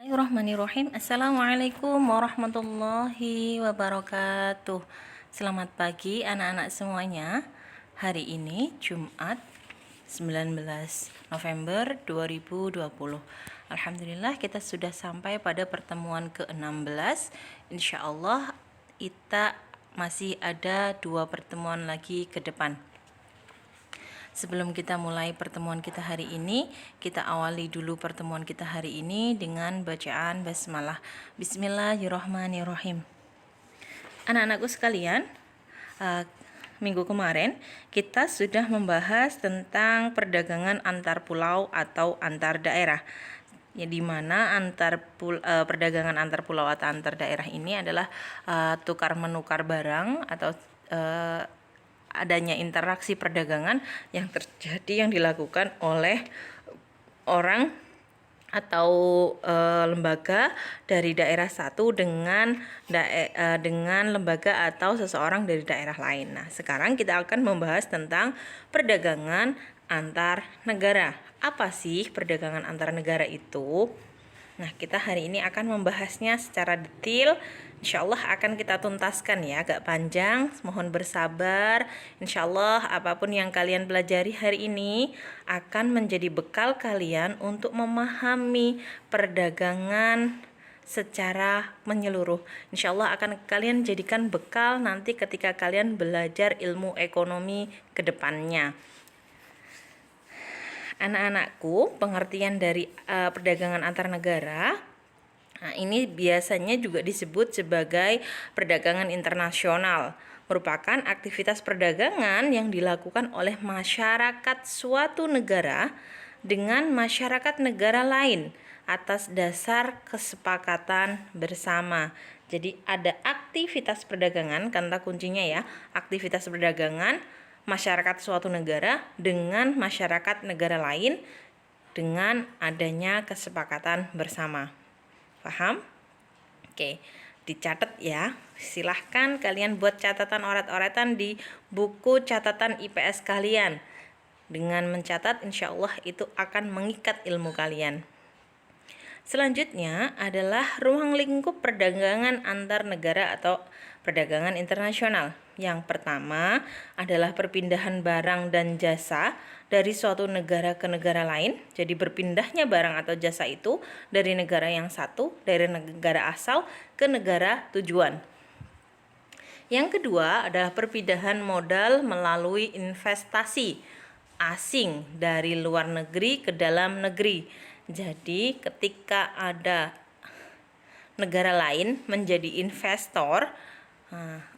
Bismillahirrahmanirrahim. Assalamualaikum warahmatullahi wabarakatuh. Selamat pagi anak-anak semuanya. Hari ini Jumat 19 November 2020. Alhamdulillah kita sudah sampai pada pertemuan ke-16. Insyaallah kita masih ada 2 pertemuan lagi ke depan. Sebelum kita mulai pertemuan kita hari ini, kita awali dulu pertemuan kita hari ini dengan bacaan basmalah. Bismillahirrahmanirrahim. Anak-anakku sekalian, minggu kemarin kita sudah membahas tentang perdagangan antar pulau atau antar daerah. Ya, di mana perdagangan antar pulau atau antar daerah ini adalah tukar menukar barang atau adanya interaksi perdagangan yang terjadi yang dilakukan oleh orang atau lembaga dari daerah satu dengan lembaga atau seseorang dari daerah lain. Nah, sekarang kita akan membahas tentang perdagangan antar negara. Apa sih perdagangan antar negara itu? Nah, kita hari ini akan membahasnya secara detail. Insyaallah akan kita tuntaskan ya, agak panjang, mohon bersabar. Insyaallah apapun yang kalian pelajari hari ini akan menjadi bekal kalian untuk memahami perdagangan secara menyeluruh. Insyaallah akan kalian jadikan bekal nanti ketika kalian belajar ilmu ekonomi ke depannya. Anak-anakku, pengertian dari perdagangan antar negara, nah, ini biasanya juga disebut sebagai perdagangan internasional. Merupakan aktivitas perdagangan yang dilakukan oleh masyarakat suatu negara dengan masyarakat negara lain atas dasar kesepakatan bersama. Jadi ada aktivitas perdagangan, kata kuncinya ya, aktivitas perdagangan masyarakat suatu negara dengan masyarakat negara lain dengan adanya kesepakatan bersama. Paham? Oke, dicatat ya. Silahkan kalian buat catatan oret-oretan di buku catatan IPS kalian. Dengan mencatat insya Allah itu akan mengikat ilmu kalian. Selanjutnya adalah ruang lingkup perdagangan antar negara atau perdagangan internasional. Yang pertama adalah perpindahan barang dan jasa dari suatu negara ke negara lain. Jadi berpindahnya barang atau jasa itu dari negara yang satu, dari negara asal ke negara tujuan. Yang kedua adalah perpindahan modal melalui investasi asing dari luar negeri ke dalam negeri. Jadi ketika ada negara lain menjadi investor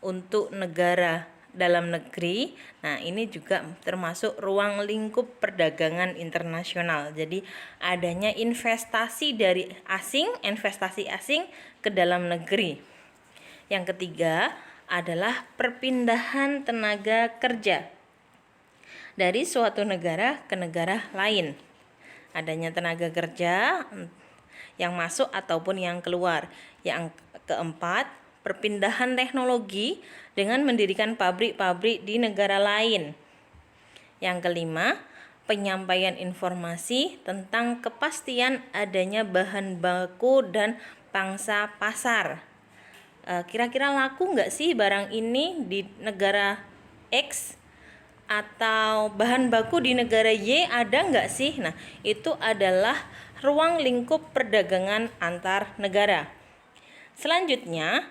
untuk negara dalam negeri, nah ini juga termasuk ruang lingkup perdagangan internasional. Jadi adanya investasi asing ke dalam negeri. Yang ketiga adalah perpindahan tenaga kerja dari suatu negara ke negara lain. Adanya tenaga kerja yang masuk ataupun yang keluar. Yang keempat, perpindahan teknologi dengan mendirikan pabrik-pabrik di negara lain. Yang kelima, penyampaian informasi tentang kepastian adanya bahan baku dan pangsa pasar. Kira-kira laku nggak sih barang ini di negara X? Atau bahan baku di negara Y ada nggak sih? Nah, itu adalah ruang lingkup perdagangan antar negara. Selanjutnya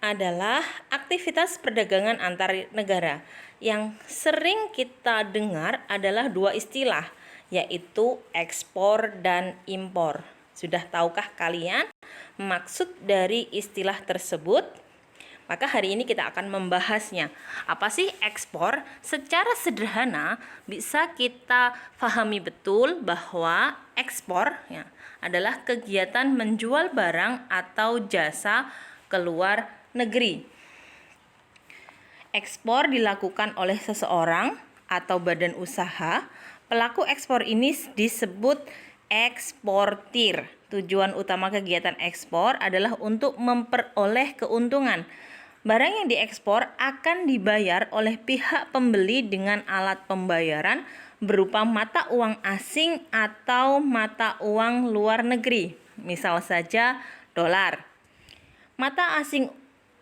adalah aktivitas perdagangan antar negara. Yang sering kita dengar adalah 2 istilah, yaitu ekspor dan impor. Sudah tahukah kalian maksud dari istilah tersebut? Maka hari ini kita akan membahasnya. Apa sih ekspor? Secara sederhana bisa kita pahami betul bahwa ekspor ya, adalah kegiatan menjual barang atau jasa ke luar negeri. Ekspor dilakukan oleh seseorang atau badan usaha. Pelaku ekspor ini disebut eksportir. Tujuan utama kegiatan ekspor adalah untuk memperoleh keuntungan. Barang yang diekspor akan dibayar oleh pihak pembeli dengan alat pembayaran berupa mata uang asing atau mata uang luar negeri. misal saja dolar. Mata asing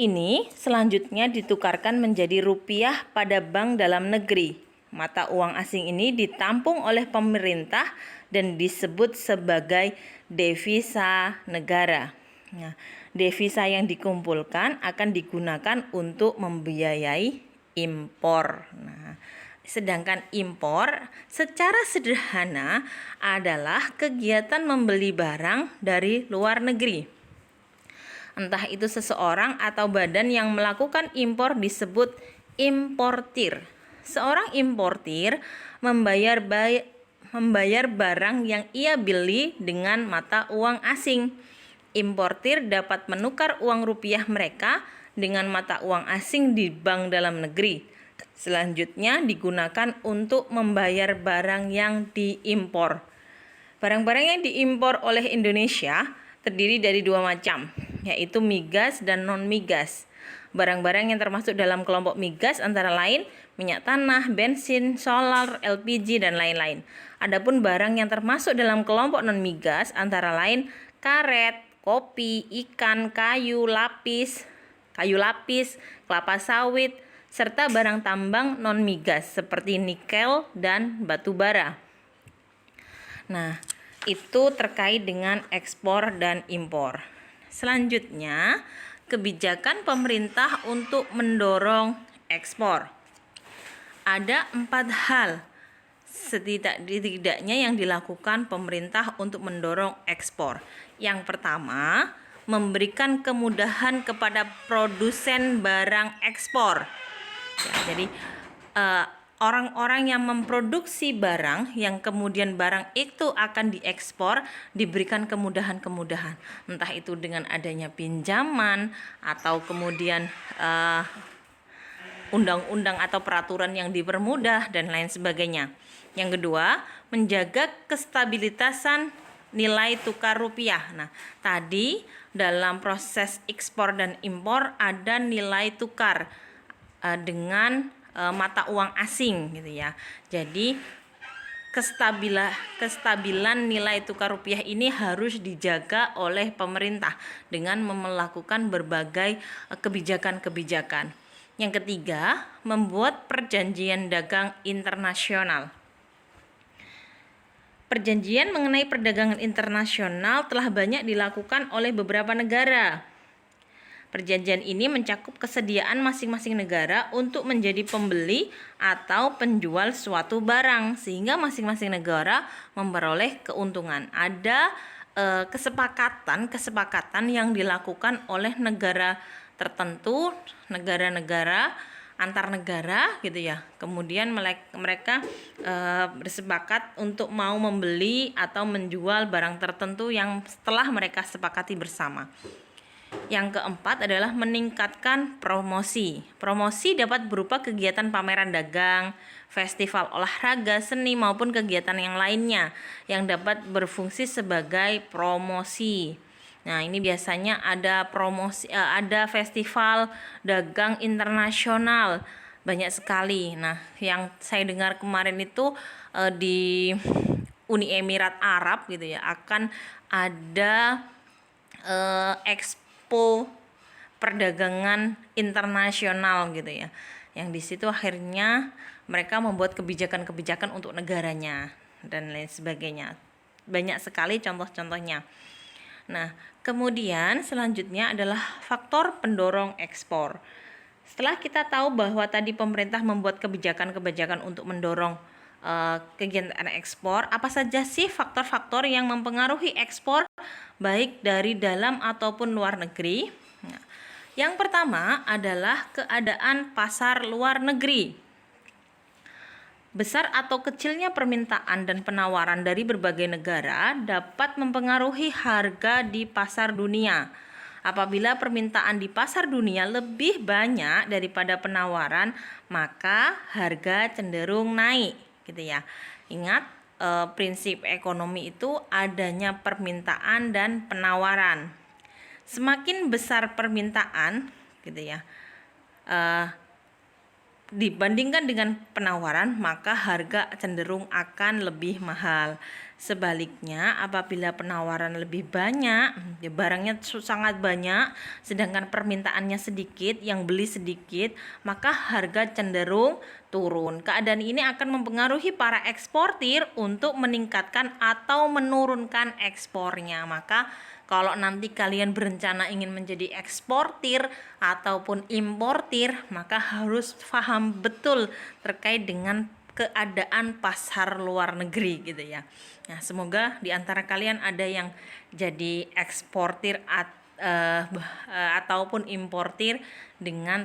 ini selanjutnya ditukarkan menjadi rupiah pada bank dalam negeri. Mata uang asing ini ditampung oleh pemerintah dan disebut sebagai devisa negara. Nah, devisa yang dikumpulkan akan digunakan untuk membiayai impor. Nah, sedangkan impor secara sederhana adalah kegiatan membeli barang dari luar negeri. Entah itu seseorang atau badan yang melakukan impor disebut importir. Seorang importir membayar barang yang ia beli dengan mata uang asing. Importir dapat menukar uang rupiah mereka dengan mata uang asing di bank dalam negeri. Selanjutnya digunakan untuk membayar barang yang diimpor. Barang-barang yang diimpor oleh Indonesia terdiri dari dua macam, yaitu migas dan non-migas. Barang-barang yang termasuk dalam kelompok migas antara lain minyak tanah, bensin, solar, LPG, dan lain-lain. Adapun barang yang termasuk dalam kelompok non-migas antara lain karet, kopi, ikan, kayu lapis, kelapa sawit, serta barang tambang non-migas seperti nikel dan batu bara. Nah, itu terkait dengan ekspor dan impor. Selanjutnya, kebijakan pemerintah untuk mendorong ekspor. Ada 4 hal setidaknya yang dilakukan pemerintah untuk mendorong ekspor. Yang pertama, memberikan kemudahan kepada produsen barang ekspor. Ya, jadi orang-orang yang memproduksi barang yang kemudian barang itu akan diekspor diberikan kemudahan-kemudahan, entah itu dengan adanya pinjaman atau kemudian undang-undang atau peraturan yang dipermudah dan lain sebagainya. Yang kedua, menjaga kestabilitasan nilai tukar rupiah. Nah, tadi dalam proses ekspor dan impor ada nilai tukar dengan mata uang asing gitu ya. Jadi kestabilan nilai tukar rupiah ini harus dijaga oleh pemerintah dengan melakukan berbagai kebijakan-kebijakan. Yang ketiga, membuat perjanjian dagang internasional. Perjanjian mengenai perdagangan internasional telah banyak dilakukan oleh beberapa negara. Perjanjian ini mencakup kesediaan masing-masing negara untuk menjadi pembeli atau penjual suatu barang, sehingga masing-masing negara memperoleh keuntungan. Ada kesepakatan yang dilakukan oleh negara tertentu, negara-negara antar negara gitu ya. Kemudian mereka bersepakat untuk mau membeli atau menjual barang tertentu yang setelah mereka sepakati bersama. Yang keempat adalah meningkatkan promosi. Promosi dapat berupa kegiatan pameran dagang, festival olahraga, seni maupun kegiatan yang lainnya yang dapat berfungsi sebagai promosi. Nah, ini biasanya ada ada festival dagang internasional banyak sekali. Nah, yang saya dengar kemarin itu di Uni Emirat Arab gitu ya, akan ada Expo perdagangan internasional gitu ya, yang di situ akhirnya mereka membuat kebijakan-kebijakan untuk negaranya dan lain sebagainya. Banyak sekali contoh-contohnya. Nah, kemudian selanjutnya adalah faktor pendorong ekspor. Setelah kita tahu bahwa tadi pemerintah membuat kebijakan-kebijakan untuk mendorong kegiatan ekspor, apa saja sih faktor-faktor yang mempengaruhi ekspor baik dari dalam ataupun luar negeri? Nah, yang pertama adalah keadaan pasar luar negeri. Besar atau kecilnya permintaan dan penawaran dari berbagai negara dapat mempengaruhi harga di pasar dunia. Apabila permintaan di pasar dunia lebih banyak daripada penawaran, maka harga cenderung naik, gitu ya. Ingat, prinsip ekonomi itu adanya permintaan dan penawaran. Semakin besar permintaan, gitu ya, dibandingkan dengan penawaran, maka harga cenderung akan lebih mahal. Sebaliknya, apabila penawaran lebih banyak, ya barangnya sangat banyak, sedangkan permintaannya sedikit, yang beli sedikit, maka harga cenderung turun. Keadaan ini akan mempengaruhi para eksportir untuk meningkatkan atau menurunkan ekspornya. Maka kalau nanti kalian berencana ingin menjadi eksportir ataupun importir, maka harus paham betul terkait dengan keadaan pasar luar negeri gitu ya. Nah, semoga di antara kalian ada yang jadi eksportir ataupun importir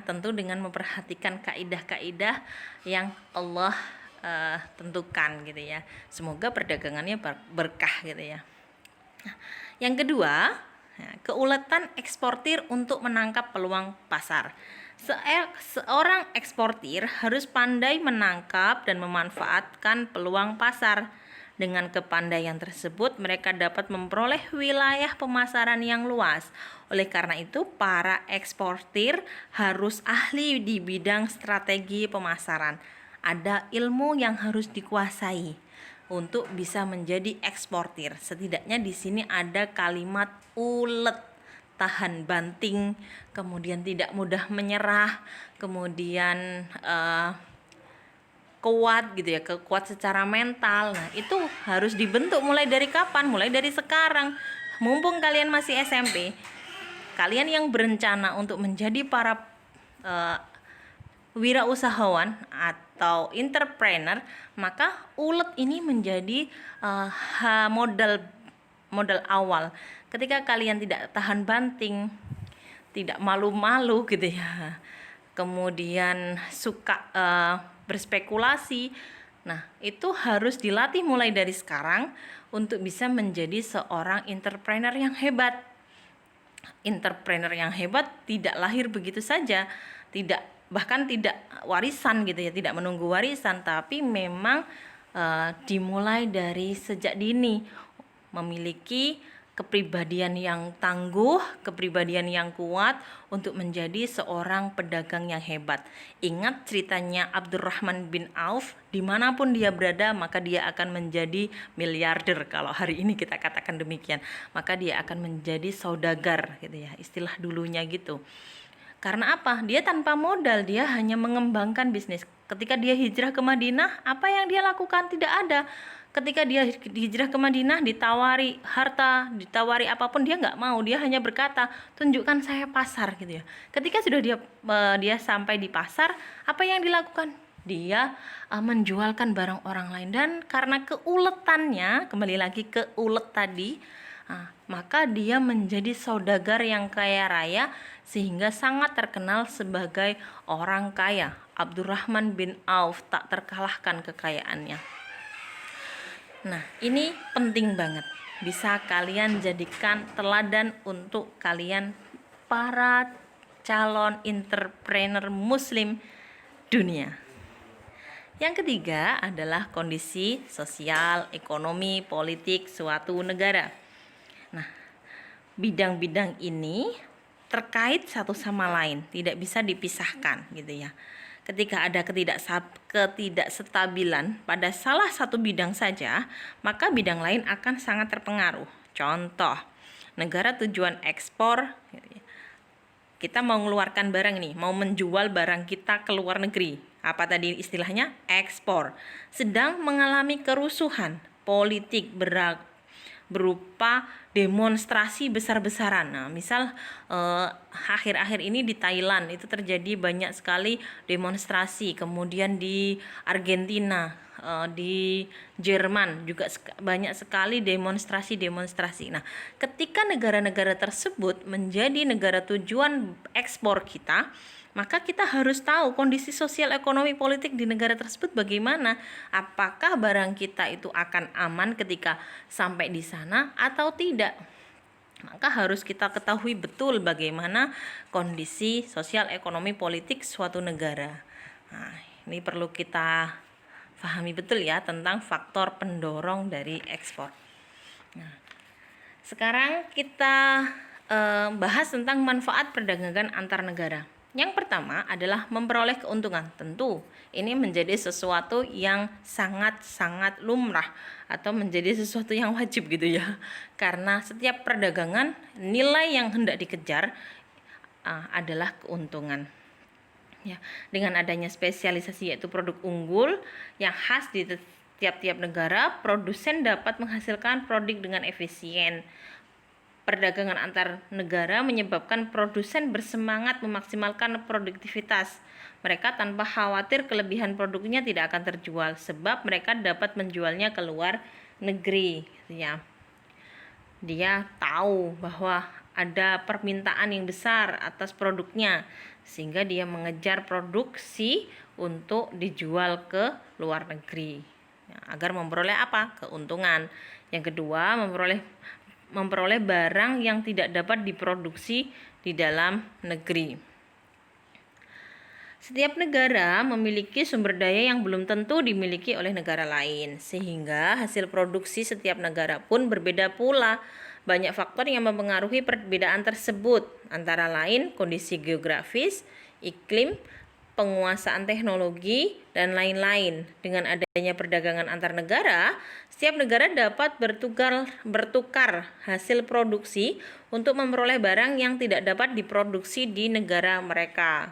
tentu dengan memperhatikan kaidah-kaidah yang Allah tentukan gitu ya. Semoga perdagangannya berkah gitu ya. Nah, yang kedua, keuletan eksportir untuk menangkap peluang pasar. Seorang eksportir harus pandai menangkap dan memanfaatkan peluang pasar. Dengan kepandaian tersebut, mereka dapat memperoleh wilayah pemasaran yang luas. Oleh karena itu, para eksportir harus ahli di bidang strategi pemasaran. Ada ilmu yang harus dikuasai untuk bisa menjadi eksportir. Setidaknya di sini ada kalimat ulet, tahan banting, kemudian tidak mudah menyerah, kemudian kuat gitu ya, kuat secara mental. Nah, itu harus dibentuk mulai dari kapan? Mulai dari sekarang. Mumpung kalian masih SMP, kalian yang berencana untuk menjadi para wirausahawan atau entrepreneur, maka ulet ini menjadi modal awal. Ketika kalian tidak tahan banting, tidak malu-malu gitu ya, kemudian suka berspekulasi, nah itu harus dilatih mulai dari sekarang untuk bisa menjadi seorang entrepreneur yang hebat. Entrepreneur yang hebat tidak lahir begitu saja, bahkan tidak warisan gitu ya, tidak menunggu warisan, tapi memang dimulai dari sejak dini, memiliki kepribadian yang tangguh, kepribadian yang kuat untuk menjadi seorang pedagang yang hebat. Ingat ceritanya Abdurrahman bin Auf, dimanapun dia berada maka dia akan menjadi miliarder, kalau hari ini kita katakan demikian. Maka dia akan menjadi saudagar gitu ya, istilah dulunya gitu. Karena apa? Dia tanpa modal, dia hanya mengembangkan bisnis. Ketika dia hijrah ke Madinah, apa yang dia lakukan? Tidak ada. Ketika dia hijrah ke Madinah, ditawari harta, ditawari apapun, dia nggak mau. Dia hanya berkata, tunjukkan saya pasar gitu ya. Ketika sudah dia sampai di pasar, apa yang dilakukan? Dia menjualkan barang orang lain. Dan karena keuletannya, kembali lagi ke ulet tadi, maka dia menjadi saudagar yang kaya raya, sehingga sangat terkenal sebagai orang kaya. Abdurrahman bin Auf tak terkalahkan kekayaannya. Nah, ini penting banget. Bisa kalian jadikan teladan untuk kalian para calon entrepreneur muslim dunia. Yang ketiga adalah kondisi sosial, ekonomi, politik suatu negara. Nah, bidang-bidang ini terkait satu sama lain, tidak bisa dipisahkan gitu ya. Ketika ada ketidakstabilan pada salah satu bidang saja, maka bidang lain akan sangat terpengaruh. Contoh, negara tujuan ekspor, kita mau mengeluarkan barang nih, mau menjual barang kita ke luar negeri. Apa tadi istilahnya? Ekspor. Sedang mengalami kerusuhan politik berupa demonstrasi besar-besaran. Nah, misal akhir-akhir ini di Thailand itu terjadi banyak sekali demonstrasi, kemudian di Argentina, di Jerman juga banyak sekali demonstrasi. Nah, ketika negara-negara tersebut menjadi negara tujuan ekspor kita, maka kita harus tahu kondisi sosial, ekonomi, politik di negara tersebut bagaimana. Apakah barang kita itu akan aman ketika sampai di sana atau tidak. Maka harus kita ketahui betul bagaimana kondisi sosial, ekonomi, politik suatu negara. Nah, ini perlu kita pahami betul ya tentang faktor pendorong dari ekspor. Nah, sekarang kita bahas tentang manfaat perdagangan antar negara. Yang pertama adalah memperoleh keuntungan. Tentu ini menjadi sesuatu yang sangat-sangat lumrah atau menjadi sesuatu yang wajib gitu ya. Karena setiap perdagangan nilai yang hendak dikejar adalah keuntungan. Ya, dengan adanya spesialisasi yaitu produk unggul yang khas di tiap-tiap negara, produsen dapat menghasilkan produk dengan efisien. Perdagangan antar negara menyebabkan produsen bersemangat memaksimalkan produktivitas mereka tanpa khawatir kelebihan produknya tidak akan terjual sebab mereka dapat menjualnya ke luar negeri ya. Dia tahu bahwa ada permintaan yang besar atas produknya sehingga dia mengejar produksi untuk dijual ke luar negeri ya, agar memperoleh apa? Keuntungan. Yang kedua, memperoleh barang yang tidak dapat diproduksi di dalam negeri. Setiap negara memiliki sumber daya yang belum tentu dimiliki oleh negara lain, sehingga hasil produksi setiap negara pun berbeda pula. Banyak faktor yang mempengaruhi perbedaan tersebut, antara lain kondisi geografis, iklim, penguasaan teknologi, dan lain-lain. Dengan adanya perdagangan antar negara, setiap negara dapat bertukar hasil produksi untuk memperoleh barang yang tidak dapat diproduksi di negara mereka.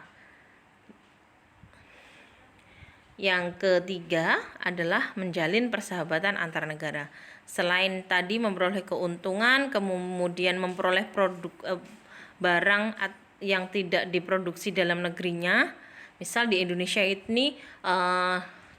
Yang ketiga adalah menjalin persahabatan antar negara. Selain tadi memperoleh keuntungan, kemudian memperoleh barang yang tidak diproduksi dalam negerinya. Misal di Indonesia ini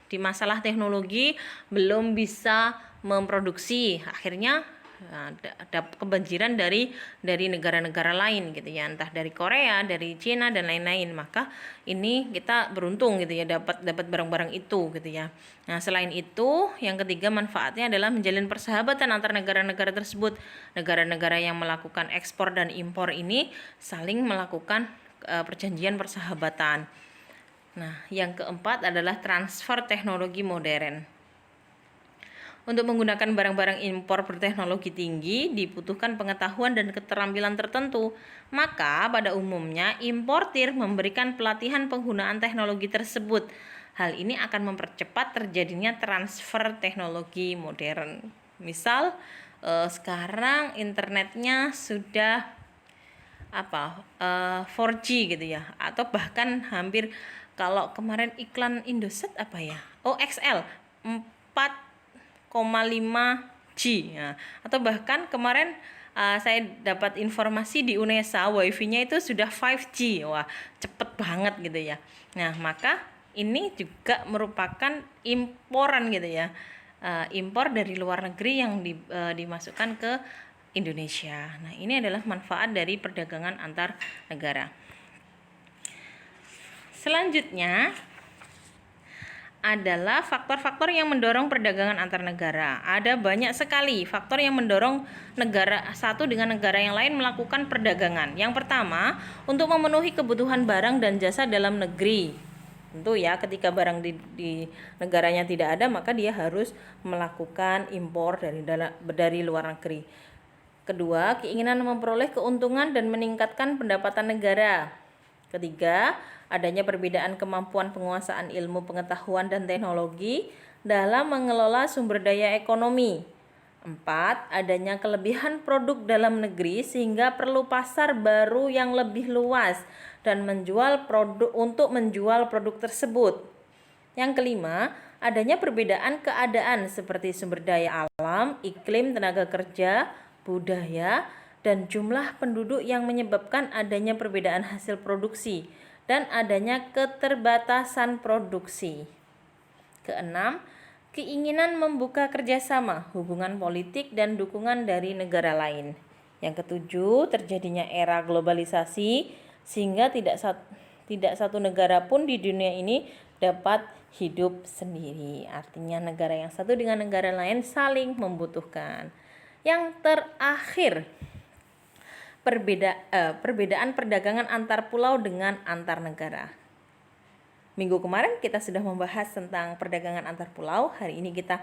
di masalah teknologi belum bisa memproduksi, akhirnya ada kebanjiran dari negara-negara lain gitu ya, entah dari Korea, dari Cina dan lain-lain. Maka ini kita beruntung gitu ya dapat barang-barang itu gitu ya. Nah, selain itu yang ketiga manfaatnya adalah menjalin persahabatan antar negara-negara tersebut. Negara-negara yang melakukan ekspor dan impor ini saling melakukan perjanjian persahabatan. Nah, yang keempat adalah transfer teknologi modern. Untuk menggunakan barang-barang impor berteknologi tinggi dibutuhkan pengetahuan dan keterampilan tertentu. Maka pada umumnya importir memberikan pelatihan penggunaan teknologi tersebut. Hal ini akan mempercepat terjadinya transfer teknologi modern. Misal sekarang internetnya sudah 4G gitu ya, atau bahkan hampir, kalau kemarin iklan Indosat XL 4,5G ya. Atau bahkan kemarin saya dapat informasi di UNESA wifi-nya itu sudah 5G. Wah, cepet banget gitu ya. Nah, maka ini juga merupakan imporan gitu ya. Impor dari luar negeri yang dimasukkan ke Indonesia. Nah, ini adalah manfaat dari perdagangan antar negara. Selanjutnya adalah faktor-faktor yang mendorong perdagangan antar negara. Ada banyak sekali faktor yang mendorong negara satu dengan negara yang lain melakukan perdagangan. Yang pertama, untuk memenuhi kebutuhan barang dan jasa dalam negeri. Tentu ya, ketika barang di negaranya tidak ada, maka dia harus melakukan impor dari luar negeri. Kedua, keinginan memperoleh keuntungan dan meningkatkan pendapatan negara. Ketiga, adanya perbedaan kemampuan penguasaan ilmu pengetahuan dan teknologi dalam mengelola sumber daya ekonomi. 4. Adanya kelebihan produk dalam negeri sehingga perlu pasar baru yang lebih luas dan menjual produk tersebut. Yang kelima, adanya perbedaan keadaan seperti sumber daya alam, iklim, tenaga kerja, budaya, dan jumlah penduduk yang menyebabkan adanya perbedaan hasil produksi dan adanya keterbatasan produksi. Keenam, keinginan membuka kerjasama, hubungan politik, dan dukungan dari negara lain. Yang ketujuh, terjadinya era globalisasi sehingga tidak satu negara pun di dunia ini dapat hidup sendiri. Artinya negara yang satu dengan negara lain saling membutuhkan. Yang terakhir, perbedaan perdagangan antar pulau dengan antar negara. Minggu kemarin kita sudah membahas tentang perdagangan antar pulau. Hari ini kita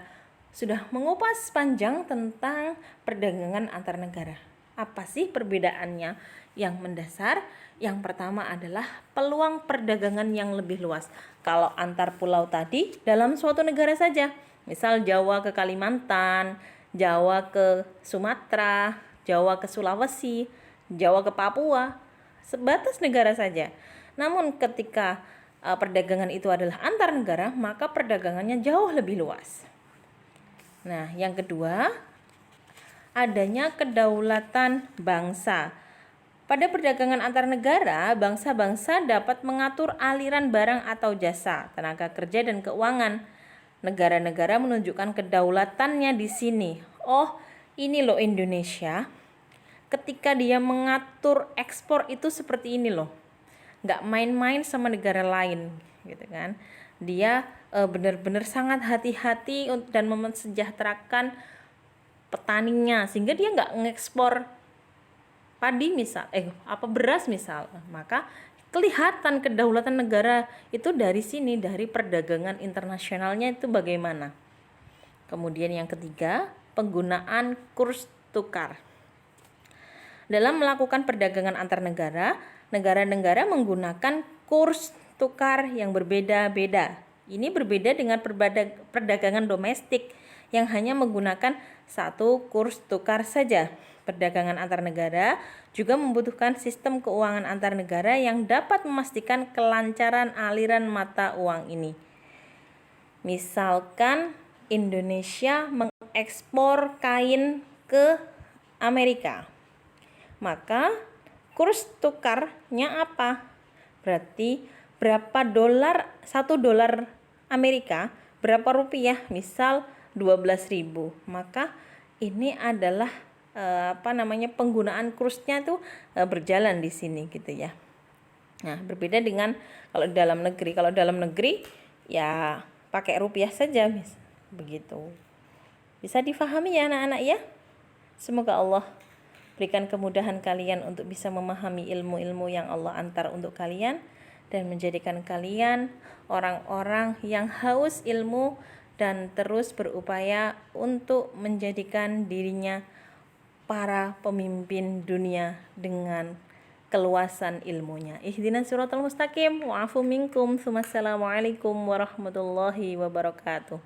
sudah mengupas panjang tentang perdagangan antar negara. Apa sih perbedaannya? Yang mendasar, yang pertama adalah peluang perdagangan yang lebih luas. Kalau antar pulau tadi dalam suatu negara saja, misal Jawa ke Kalimantan, Jawa ke Sumatera, Jawa ke Sulawesi, Jawa ke Papua, sebatas negara saja. Namun ketika perdagangan itu adalah antar negara, maka perdagangannya jauh lebih luas. Nah, yang kedua, adanya kedaulatan bangsa. Pada perdagangan antar negara, bangsa-bangsa dapat mengatur aliran barang atau jasa, tenaga kerja dan keuangan. Negara-negara menunjukkan kedaulatannya di sini. Oh, ini loh Indonesia. Ketika dia mengatur ekspor itu seperti ini loh. Nggak main-main sama negara lain, gitu kan. Dia benar-benar sangat hati-hati dan memensejahterakan petaninya, sehingga dia nggak ngekspor padi misal, beras misal. Maka kelihatan kedaulatan negara itu dari sini, dari perdagangan internasionalnya itu bagaimana. Kemudian yang ketiga, penggunaan kurs tukar. Dalam melakukan perdagangan antar negara, negara-negara menggunakan kurs tukar yang berbeda-beda. Ini berbeda dengan perdagangan domestik yang hanya menggunakan satu kurs tukar saja. Perdagangan antar negara juga membutuhkan sistem keuangan antar negara yang dapat memastikan kelancaran aliran mata uang ini. Misalkan Indonesia mengekspor kain ke Amerika, maka kurs tukarnya apa? Berarti berapa dolar, 1 dolar Amerika, berapa rupiah? Misal 12.000. Maka ini adalah penggunaan kursnya tuh berjalan di sini gitu ya. Nah, berbeda dengan kalau dalam negeri. Kalau dalam negeri ya pakai rupiah saja, begitu. Bisa difahami ya anak-anak ya? Semoga Allah berikan kemudahan kalian untuk bisa memahami ilmu-ilmu yang Allah antar untuk kalian dan menjadikan kalian orang-orang yang haus ilmu dan terus berupaya untuk menjadikan dirinya para pemimpin dunia dengan keluasan ilmunya. Ihdinas siratal mustaqim, wa'afu minkum, assalamualaikum warahmatullahi wabarakatuh.